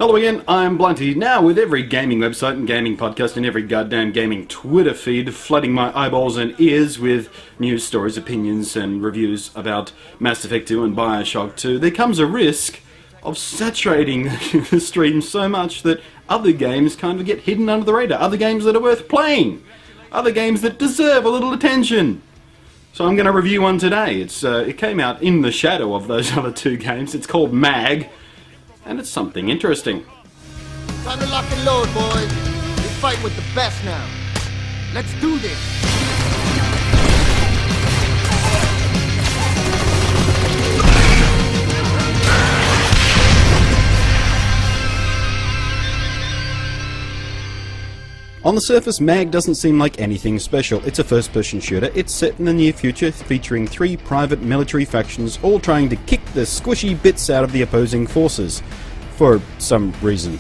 Hello again, I'm Blunty. Now, with every gaming website and gaming podcast and every goddamn gaming Twitter feed flooding my eyeballs and ears with news, stories, opinions and reviews about Mass Effect 2 and Bioshock 2, there comes a risk of saturating the stream so much that other games kind of get hidden under the radar. Other games that are worth playing. Other games that deserve a little attention. So I'm going to review one today. It came out in the shadow of those other two games. It's called MAG. And it's something interesting. Time to lock and load, boys. We fight with the best now. Let's do this. On the surface, MAG doesn't seem like anything special. It's a first-person shooter. It's set in the near future, featuring 3 private military factions, all trying to kick the squishy bits out of the opposing forces. For some reason.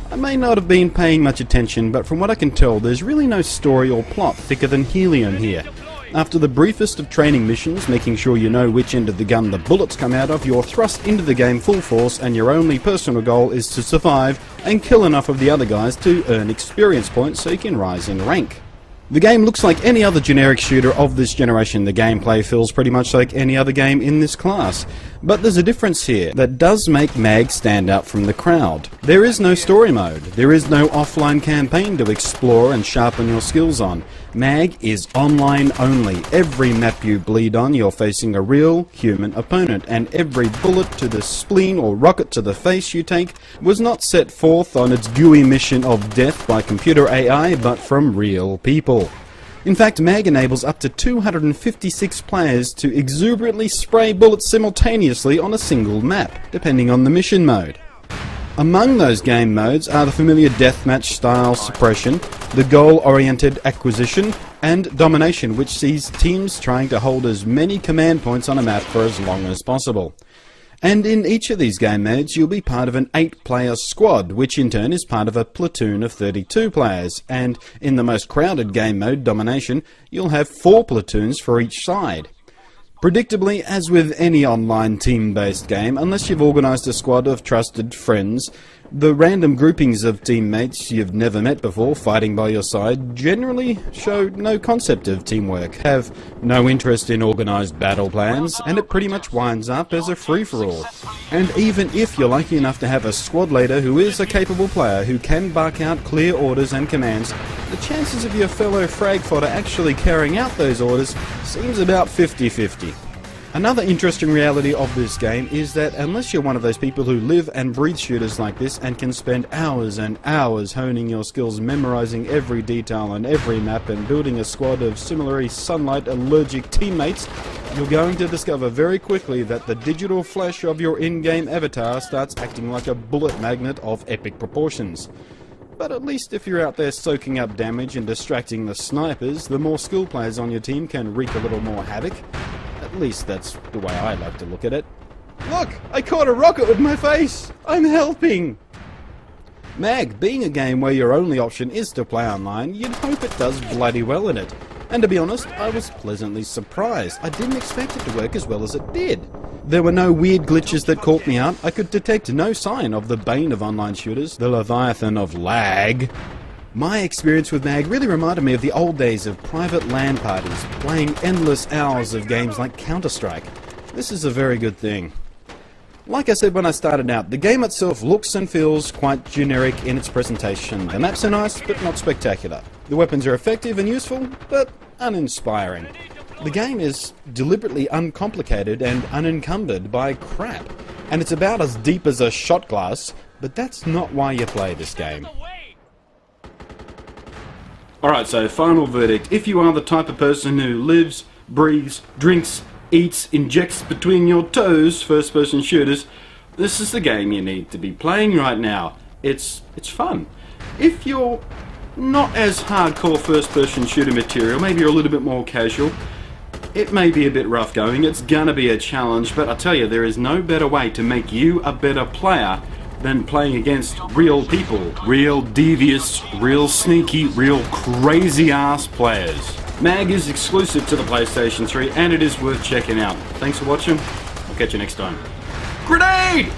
I may not have been paying much attention, but from what I can tell, there's really no story or plot thicker than helium here. After the briefest of training missions, making sure you know which end of the gun the bullets come out of, you're thrust into the game full force, and your only personal goal is to survive and kill enough of the other guys to earn experience points so you can rise in rank. The game looks like any other generic shooter of this generation. The gameplay feels pretty much like any other game in this class. But there's a difference here that does make MAG stand out from the crowd. There is no story mode. There is no offline campaign to explore and sharpen your skills on. MAG is online only. Every map you bleed on, you're facing a real human opponent, and every bullet to the spleen or rocket to the face you take was not set forth on its gooey mission of death by computer AI, but from real people. In fact, MAG enables up to 256 players to exuberantly spray bullets simultaneously on a single map, depending on the mission mode. Among those game modes are the familiar deathmatch style suppression, the goal-oriented acquisition, and domination, which sees teams trying to hold as many command points on a map for as long as possible. And in each of these game modes you'll be part of an 8-player squad, which in turn is part of a platoon of 32 players, and in the most crowded game mode, Domination, you'll have 4 platoons for each side. Predictably, as with any online team-based game, unless you've organised a squad of trusted friends, the random groupings of teammates you've never met before fighting by your side generally show no concept of teamwork, have no interest in organised battle plans, and it pretty much winds up as a free-for-all. And even if you're lucky enough to have a squad leader who is a capable player who can bark out clear orders and commands, the chances of your fellow frag fodder actually carrying out those orders seems about 50-50. Another interesting reality of this game is that unless you're one of those people who live and breathe shooters like this and can spend hours and hours honing your skills, memorizing every detail on every map and building a squad of similarly sunlight allergic teammates, you're going to discover very quickly that the digital flesh of your in-game avatar starts acting like a bullet magnet of epic proportions. But at least if you're out there soaking up damage and distracting the snipers, the more skilled players on your team can wreak a little more havoc. At least that's the way I like to look at it. Look! I caught a rocket with my face! I'm helping! MAG, being a game where your only option is to play online, you'd hope it does bloody well in it. And to be honest, I was pleasantly surprised. I didn't expect it to work as well as it did. There were no weird glitches that caught me out. I could detect no sign of the bane of online shooters, the Leviathan of lag. My experience with MAG really reminded me of the old days of private LAN parties, playing endless hours of games like Counter-Strike. This is a very good thing. Like I said when I started out, the game itself looks and feels quite generic in its presentation. The maps are nice, but not spectacular. The weapons are effective and useful, but uninspiring. The game is deliberately uncomplicated and unencumbered by crap. And it's about as deep as a shot glass, but that's not why you play this game. Alright, so final verdict. If you are the type of person who lives, breathes, drinks, eats, injects between your toes first-person shooters, this is the game you need to be playing right now. It's fun. If you're not as hardcore first-person shooter material, maybe you're a little bit more casual, it may be a bit rough going, it's gonna be a challenge, but I tell you, there is no better way to make you a better player than playing against real people. Real devious, real sneaky, real crazy ass players. MAG is exclusive to the PlayStation 3 and it is worth checking out. Thanks for watching. I'll catch you next time. Grenade!